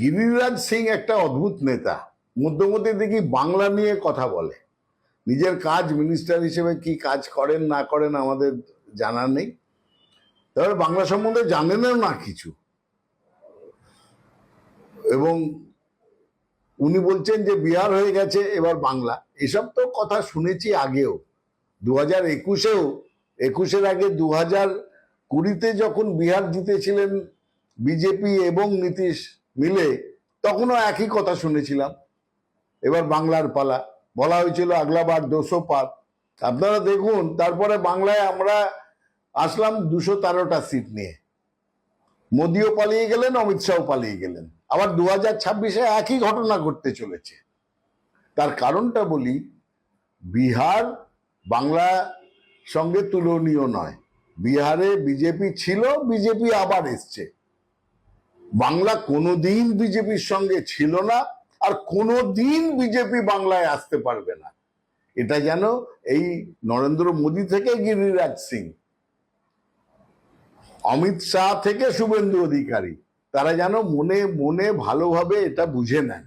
গিরিরাজ সিং একটা অদ্ভুত নেতা। মধ্যে মধ্যে দেখি বাংলা নিয়ে কথা বলে। নিজের কাজ মিনিস্টার হিসেবে কি কাজ করেন না করেন আমাদের জানা নেই, তবে বাংলা সম্বন্ধে জানেনও না কিছু। এবং উনি বলছেন যে বিহার হয়ে গেছে এবার বাংলা। এসব তো কথা শুনেছি আগেও, 2021-এও। 21-এর আগে 2020-তে যখন বিহার জিতেছিলেন বিজেপি এবং নীতিশ মিলে, তখনও একই কথা শুনেছিলাম, এবার বাংলার পালা। বলা হয়েছিল আগলা বার 200 পার। আপনারা দেখুন, তারপরে বাংলায় আমরা আসলাম 213টা সিট নিয়ে। মোদিও পালিয়ে গেলেন, অমিত শাহ পালিয়ে গেলেন। আবার 2026-এ একই ঘটনা ঘটতে চলেছে। তার কারণটা বলি, বিহার বাংলা সঙ্গে তুলনীয় নয়। বিহারে বিজেপি ছিল, বিজেপি আবার এসছে। বাংলা কোনোদিন বিজেপির সঙ্গে ছিল না, আর কোনোদিন বিজেপি বাংলায় আসতে পারবে না। এটা যেন এই নরেন্দ্র মোদী থেকে গিরিরাজ সিং, অমিত শাহ থেকে শুভেন্দু অধিকারী, তারা যেন মনে মনে ভালোভাবে এটা বুঝে নেন।